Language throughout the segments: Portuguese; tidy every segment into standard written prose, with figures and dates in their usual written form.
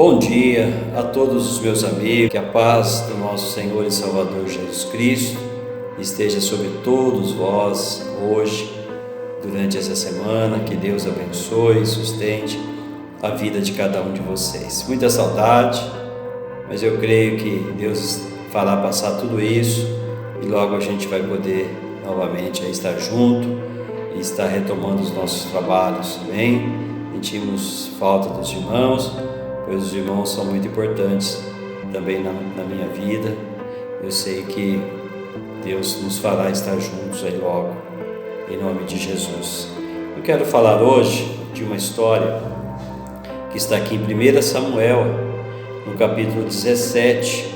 Bom dia a todos os meus amigos, que a paz do nosso Senhor e Salvador Jesus Cristo esteja sobre todos vós hoje, durante essa semana. Que Deus abençoe e sustente a vida de cada um de vocês. Muita saudade, mas eu creio que Deus fará passar tudo isso e logo a gente vai poder novamente estar junto e estar retomando os nossos trabalhos, amém? Sentimos falta dos irmãos, pois os irmãos são muito importantes também na minha vida. Eu sei que Deus nos fará estar juntos aí logo, em nome de Jesus. Eu quero falar hoje de uma história que está aqui em 1 Samuel, no capítulo 17,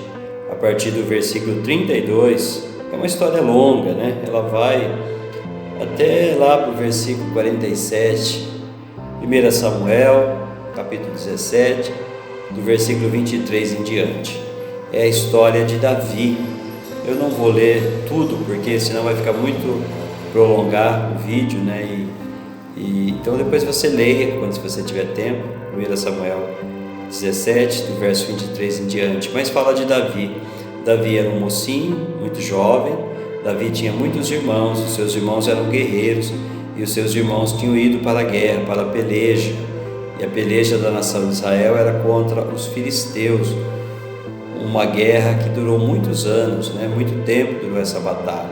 a partir do versículo 32. É uma história longa, né? Ela vai até lá para o versículo 47. 1 Samuel, capítulo 17, do versículo 23 em diante. É a história de Davi. Eu não vou ler tudo, porque senão vai ficar muito prolongar o vídeo, né? Então depois você leia, quando você tiver tempo, 1 Samuel 17, do verso 23 em diante. Mas fala de Davi. Davi era um mocinho, muito jovem. Davi tinha muitos irmãos, os seus irmãos eram guerreiros, e os seus irmãos tinham ido para a guerra, para a peleja. E a peleja da nação de Israel era contra os filisteus, uma guerra que durou muitos anos, né? Muito tempo durou essa batalha.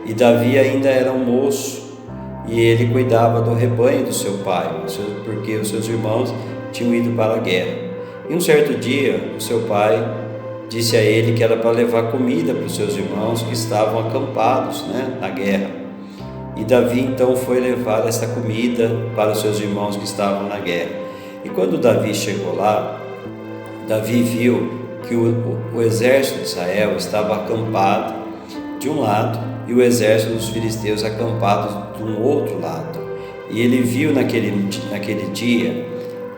E Davi ainda era um moço, e ele cuidava do rebanho do seu pai, porque os seus irmãos tinham ido para a guerra. E um certo dia, o seu pai disse a ele que era para levar comida para os seus irmãos que estavam acampados, né, na guerra. E Davi então foi levar essa comida para os seus irmãos que estavam na guerra. E quando Davi chegou lá, Davi viu que o exército de Israel estava acampado de um lado e o exército dos filisteus acampado de um outro lado. E ele viu naquele dia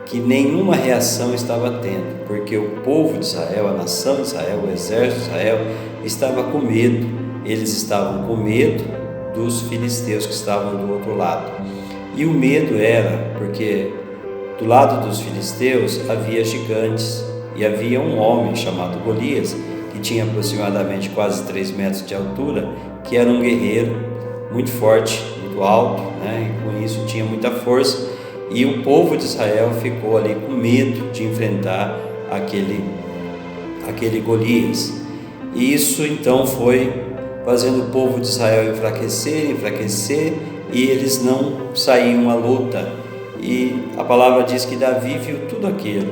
que nenhuma reação estava tendo, porque o povo de Israel, a nação de Israel, o exército de Israel estava com medo. Eles estavam com medo dos filisteus que estavam do outro lado. E o medo era porque do lado dos filisteus havia gigantes, e havia um homem chamado Golias, que tinha aproximadamente quase 3 metros de altura, que era um guerreiro muito forte, muito alto, né? E com isso tinha muita força, e o povo de Israel ficou ali com medo de enfrentar aquele Golias. E isso então foi fazendo o povo de Israel enfraquecer, e eles não saíam à luta. E a palavra diz que Davi viu tudo aquilo.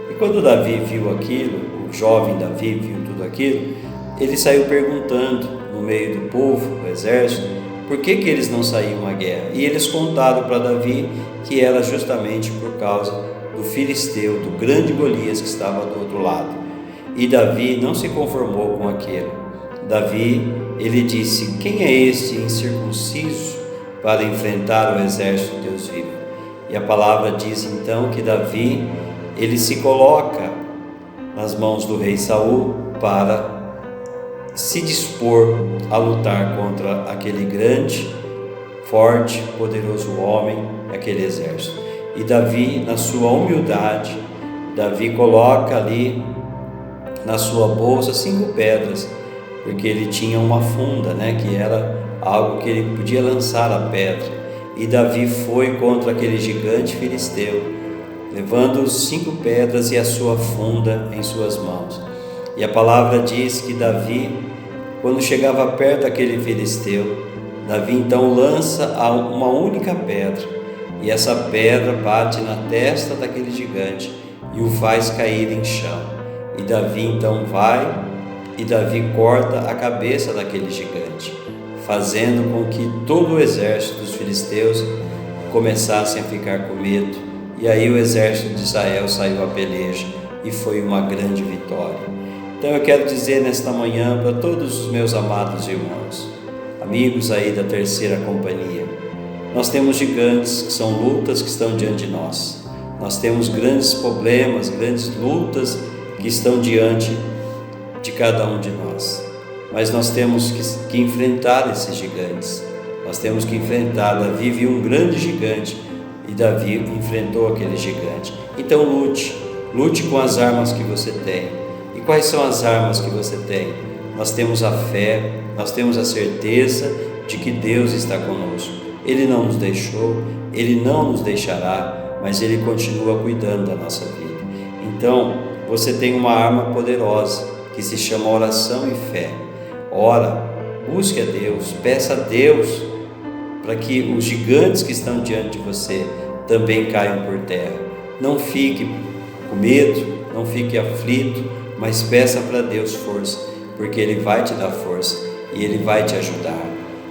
E quando Davi viu aquilo, o jovem Davi viu tudo aquilo, ele saiu perguntando no meio do povo, do exército, por que eles não saíam à guerra. E eles contaram para Davi que era justamente por causa do filisteu, do grande Golias que estava do outro lado. E Davi não se conformou com aquilo. Davi, ele disse: quem é este incircunciso para enfrentar o exército de Deus vivo? E a palavra diz então que Davi, ele se coloca nas mãos do rei Saul para se dispor a lutar contra aquele grande, forte, poderoso homem, aquele exército. E Davi, na sua humildade, Davi coloca ali na sua bolsa 5 pedras, porque ele tinha uma funda, né, que era algo que ele podia lançar a pedra. E Davi foi contra aquele gigante filisteu, levando 5 pedras e a sua funda em suas mãos. E a palavra diz que Davi, quando chegava perto daquele filisteu, Davi então lança uma única pedra, e essa pedra bate na testa daquele gigante e o faz cair em chão. E Davi então vai e Davi corta a cabeça daquele gigante, fazendo com que todo o exército dos filisteus começassem a ficar com medo. E aí o exército de Israel saiu à peleja e foi uma grande vitória. Então eu quero dizer nesta manhã para todos os meus amados irmãos, amigos aí da terceira companhia, nós temos gigantes que são lutas que estão diante de nós. Nós temos grandes problemas, grandes lutas que estão diante de cada um de nós, mas nós temos que enfrentar esses gigantes. Nós temos que enfrentar. Davi viu um grande gigante e Davi enfrentou aquele gigante. Então lute Lute com as armas que você tem. E quais são as armas que você tem? Nós temos a fé, nós temos a certeza de que Deus está conosco. Ele não nos deixou, Ele não nos deixará, mas Ele continua cuidando da nossa vida. Então, você tem uma arma poderosa que se chama oração e fé. Ora, busque a Deus, peça a Deus para que os gigantes que estão diante de você também caiam por terra. Não fique com medo, não fique aflito, mas peça para Deus força, porque Ele vai te dar força e Ele vai te ajudar,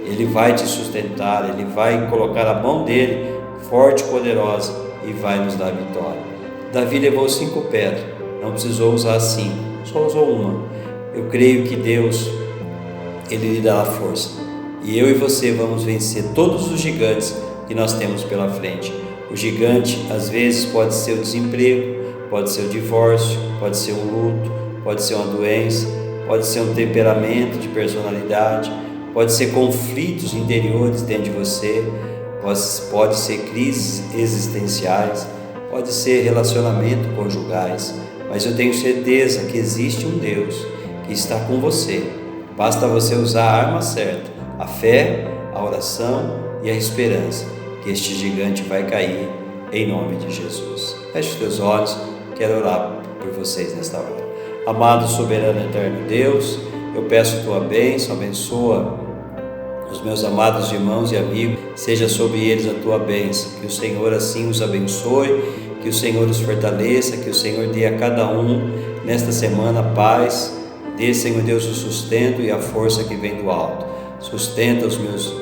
Ele vai te sustentar, Ele vai colocar a mão dEle forte e poderosa e vai nos dar vitória. Davi levou 5 pedras, não precisou usar 5, só usou uma. Eu creio que Deus, Ele lhe dará força, e eu e você vamos vencer todos os gigantes que nós temos pela frente. O gigante às vezes pode ser o desemprego, pode ser o divórcio, pode ser um luto, pode ser uma doença, pode ser um temperamento de personalidade, pode ser conflitos interiores dentro de você, pode ser crises existenciais, pode ser relacionamentos conjugais, mas eu tenho certeza que existe um Deus que está com você. Basta você usar a arma certa, a fé, a oração e a esperança, que este gigante vai cair em nome de Jesus. Feche os teus olhos, quero orar por vocês nesta hora. Amado, soberano, eterno Deus, eu peço tua bênção, abençoa os meus amados irmãos e amigos, seja sobre eles a tua bênção, que o Senhor assim os abençoe, que o Senhor os fortaleça, que o Senhor dê a cada um nesta semana paz, dê, Senhor Deus, o sustento e a força que vem do alto. Sustenta os meus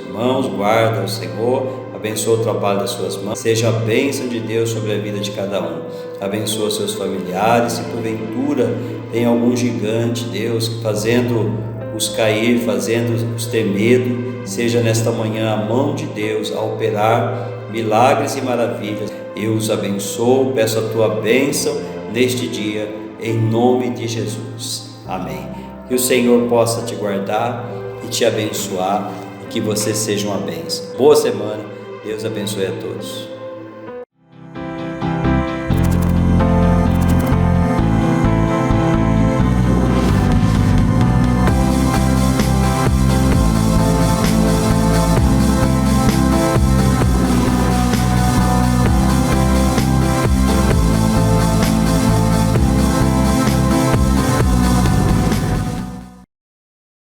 irmãos, guarda o Senhor, abençoa o trabalho das suas mãos, seja a bênção de Deus sobre a vida de cada um. Abençoa seus familiares, se porventura tem algum gigante, Deus, fazendo-os cair, fazendo-os ter medo, seja nesta manhã a mão de Deus a operar milagres e maravilhas. Eu os abençoo, peço a tua bênção neste dia, em nome de Jesus. Amém. Que o Senhor possa te guardar e te abençoar, e que você seja uma bênção. Boa semana, Deus abençoe a todos.